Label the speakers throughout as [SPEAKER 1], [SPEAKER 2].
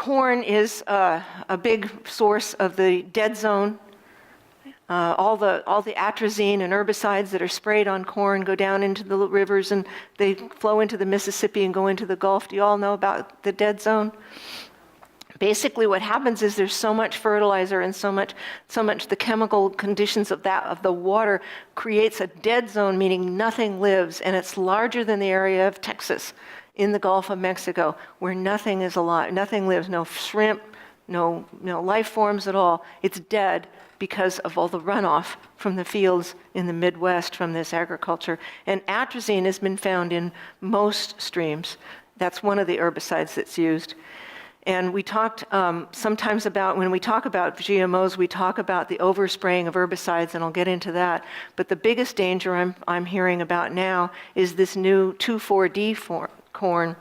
[SPEAKER 1] corn is a big source of the dead zone. All the atrazine and herbicides that are sprayed on corn go down into the rivers and they flow into the Mississippi and go into the Gulf. Do you all know about the dead zone? Basically what happens is there's so much fertilizer and so much the chemical conditions of the water creates a dead zone, meaning nothing lives, and it's larger than the area of Texas in the Gulf of Mexico, where nothing is alive, nothing lives, no shrimp, no life forms at all. It's dead because of all the runoff from the fields in the Midwest from this agriculture. And atrazine has been found in most streams. That's one of the herbicides that's used. And we talked sometimes about, when we talk about GMOs, we talk about the overspraying of herbicides, and I'll get into that. But the biggest danger I'm hearing about now is this new 2,4-D corn.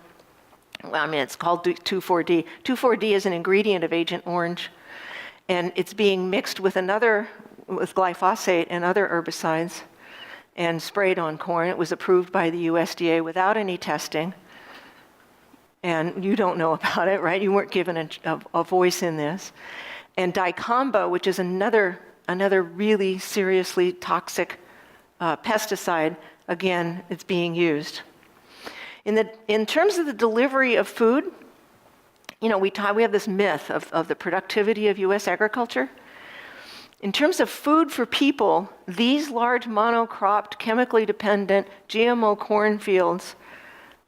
[SPEAKER 1] Well, I mean, it's called 2,4-D. 2,4-D is an ingredient of Agent Orange, and it's being mixed with glyphosate and other herbicides and sprayed on corn. It was approved by the USDA without any testing. And you don't know about it, right? You weren't given a voice in this. And dicamba, which is another really seriously toxic pesticide, again, it's being used. In terms of the delivery of food, we have this myth of the productivity of U.S. agriculture. In terms of food for people, these large monocropped, chemically dependent GMO cornfields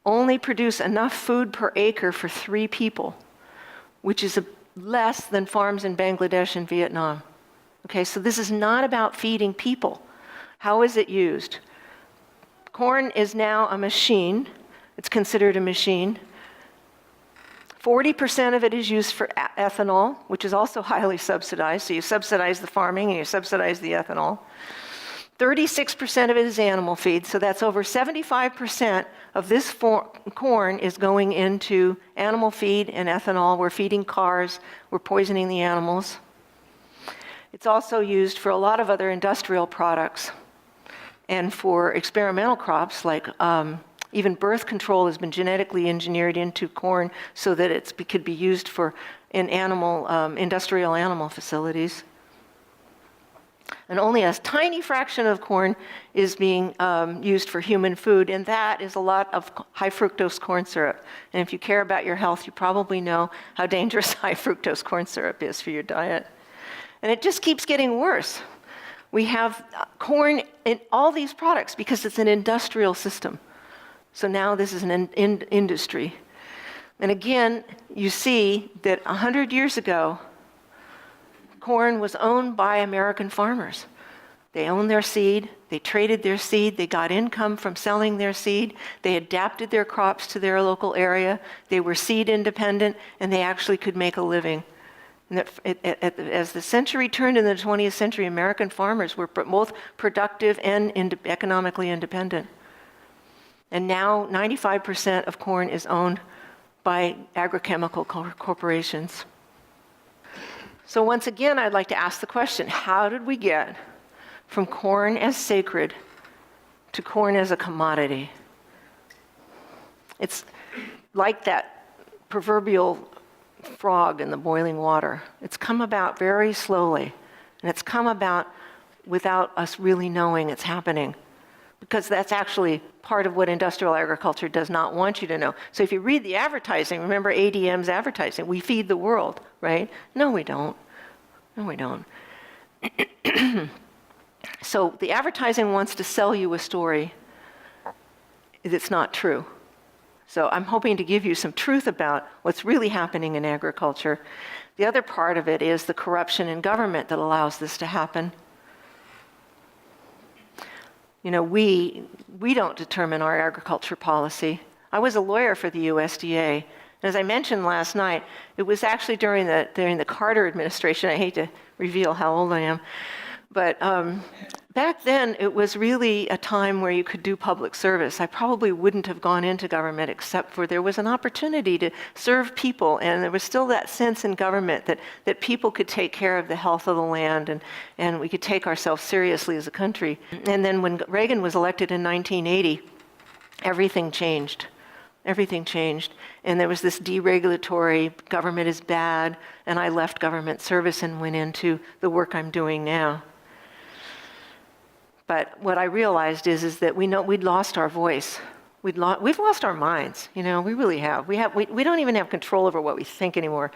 [SPEAKER 1] only produce enough food per acre for 3 people, which is less than farms in Bangladesh and Vietnam. Okay, so this is not about feeding people. How is it used? Corn is now a machine. It's considered a machine. 40% of it is used for ethanol, which is also highly subsidized. So you subsidize the farming and you subsidize the ethanol. 36% of it is animal feed, so that's over 75% of this corn is going into animal feed and ethanol. We're feeding cars, we're poisoning the animals. It's also used for a lot of other industrial products and for experimental crops, like even birth control has been genetically engineered into corn so that it could be used in industrial animal facilities. And only a tiny fraction of corn is being used for human food, and that is a lot of high fructose corn syrup. And if you care about your health, you probably know how dangerous high fructose corn syrup is for your diet. And it just keeps getting worse. We have corn in all these products because it's an industrial system. So now this is an industry. And again, you see that 100 years ago, corn was owned by American farmers. They owned their seed, they traded their seed, they got income from selling their seed, they adapted their crops to their local area, they were seed independent, and they actually could make a living. And as the century turned in the 20th century, American farmers were both productive and economically independent. And now 95% of corn is owned by agrochemical corporations. So once again, I'd like to ask the question, how did we get from corn as sacred to corn as a commodity? It's like that proverbial frog in the boiling water. It's come about very slowly, and it's come about without us really knowing it's happening, because that's actually part of what industrial agriculture does not want you to know. So if you read the advertising, remember ADM's advertising, we feed the world, right? No, we don't. No, we don't. So the advertising wants to sell you a story that's not true. So I'm hoping to give you some truth about what's really happening in agriculture. The other part of it is the corruption in government that allows this to happen. We don't determine our agriculture policy. I was a lawyer for the USDA. As I mentioned last night, it was actually during the Carter administration. I hate to reveal how old I am, but back then it was really a time where you could do public service. I probably wouldn't have gone into government except for there was an opportunity to serve people, and there was still that sense in government that people could take care of the health of the land, and we could take ourselves seriously as a country. And then when Reagan was elected in 1980, everything changed. Everything changed. And there was this deregulatory, government is bad, and I left government service and went into the work I'm doing now. But what I realized is that we'd lost our voice. We've lost our minds, we really have. We don't even have control over what we think anymore.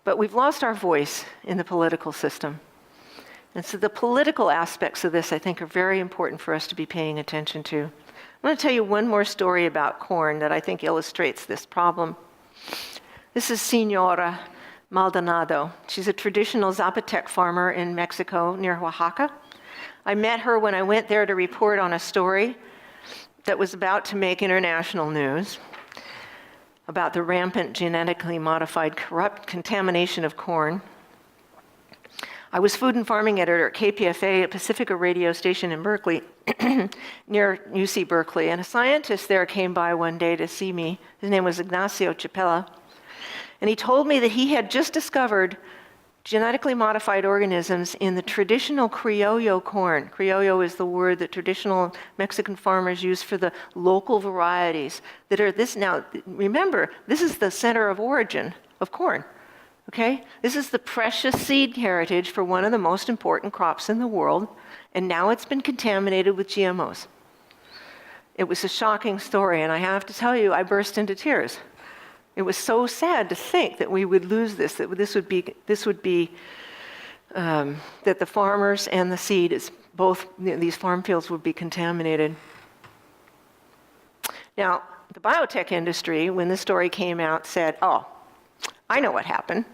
[SPEAKER 1] But we've lost our voice in the political system. And so the political aspects of this, I think, are very important for us to be paying attention to. I'm going to tell you one more story about corn that I think illustrates this problem. This is Senora Maldonado. She's a traditional Zapotec farmer in Mexico near Oaxaca. I met her when I went there to report on a story that was about to make international news about the rampant genetically modified corrupt contamination of corn. I was food and farming editor at KPFA, a Pacifica radio station in Berkeley, near UC Berkeley, and a scientist there came by one day to see me. His name was Ignacio Chapela, and he told me that he had just discovered genetically modified organisms in the traditional criollo corn. Criollo is the word that traditional Mexican farmers use for the local varieties that are this. Now, remember, this is the center of origin of corn, okay? This is the precious seed heritage for one of the most important crops in the world, and now it's been contaminated with GMOs. It was a shocking story, and I have to tell you, I burst into tears. It was so sad to think that we would lose this, that that the farmers and the seed, both these farm fields would be contaminated. Now, the biotech industry, when this story came out, said, oh, I know what happened.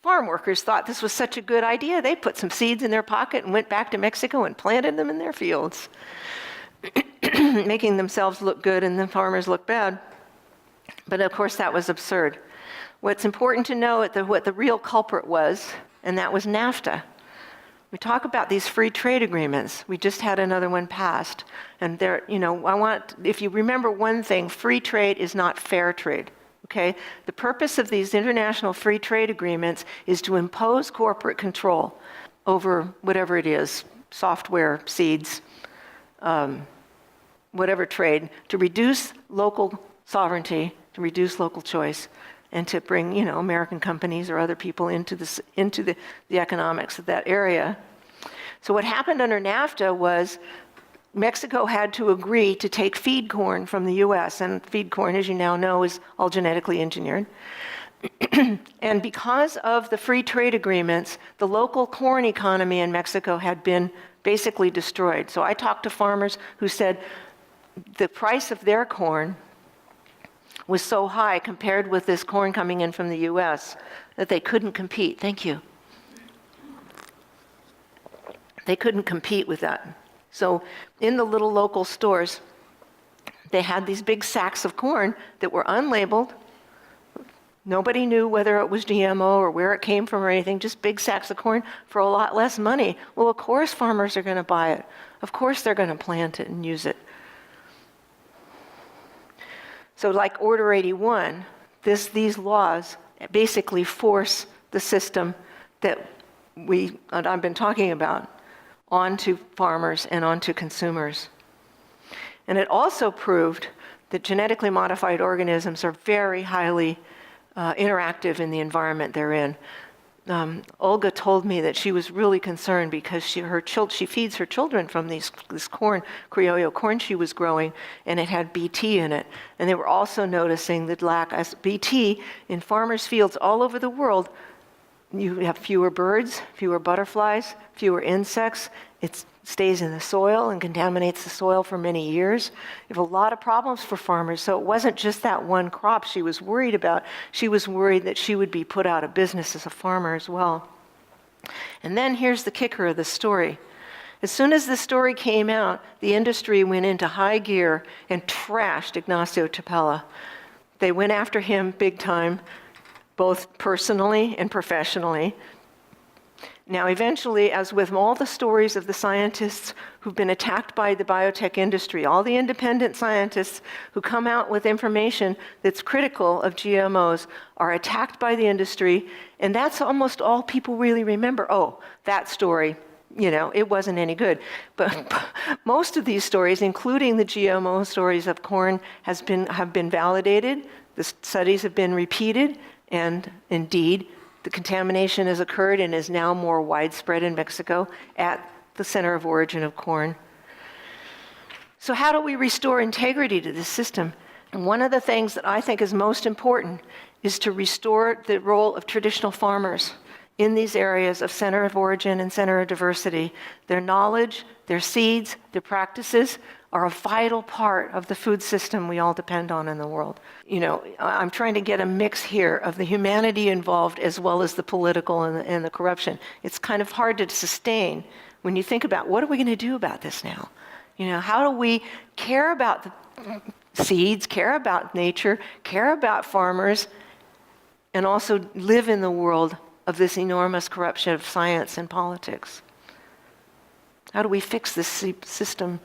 [SPEAKER 1] Farm workers thought this was such a good idea. They put some seeds in their pocket and went back to Mexico and planted them in their fields, making themselves look good and the farmers look bad. But of course, that was absurd. What's important to know what the real culprit was, and that was Nafta. We talk about these free trade agreements. We just had another one passed. And if you remember one thing, free trade is not fair trade, okay? The purpose of these international free trade agreements is to impose corporate control over whatever it is, software, seeds, whatever trade, to reduce local sovereignty, to reduce local choice, and to bring, American companies or other people into the economics of that area. So what happened under Nafta was Mexico had to agree to take feed corn from the U.S., and feed corn, as you now know, is all genetically engineered. And because of the free trade agreements, the local corn economy in Mexico had been basically destroyed. So I talked to farmers who said the price of their corn was so high compared with this corn coming in from the U.S. that they couldn't compete. Thank you. They couldn't compete with that. So in the little local stores, they had these big sacks of corn that were unlabeled. Nobody knew whether it was GMO or where it came from or anything, just big sacks of corn for a lot less money. Well, of course farmers are going to buy it. Of course they're going to plant it and use it. So like Order 81, these laws basically force the system that I've been talking about onto farmers and onto consumers. And it also proved that genetically modified organisms are very highly interactive in the environment they're in. Olga told me that she was really concerned because she feeds her children from this corn, criollo corn she was growing, and it had Bt in it. And they were also noticing the lack of Bt in farmers' fields all over the world. You have fewer birds, fewer butterflies, fewer insects. It stays in the soil and contaminates the soil for many years. You have a lot of problems for farmers. So it wasn't just that one crop she was worried about. She was worried that she would be put out of business as a farmer as well. And then here's the kicker of the story. As soon as the story came out, the industry went into high gear and trashed Ignacio Chapela. They went after him big time, both personally and professionally. Now, eventually, as with all the stories of the scientists who've been attacked by the biotech industry, all the independent scientists who come out with information that's critical of GMOs are attacked by the industry, and that's almost all people really remember. Oh, that story, it wasn't any good. But most of these stories, including the GMO stories of corn, have been validated. The studies have been repeated, and indeed, the contamination has occurred and is now more widespread in Mexico at the center of origin of corn. So how do we restore integrity to this system? And one of the things that I think is most important is to restore the role of traditional farmers in these areas of center of origin and center of diversity. Their knowledge, their seeds, their practices are a vital part of the food system we all depend on in the world. I'm trying to get a mix here of the humanity involved as well as the political and the corruption. It's kind of hard to sustain when you think about, what are we going to do about this now? How do we care about the seeds, care about nature, care about farmers, and also live in the world of this enormous corruption of science and politics? How do we fix this system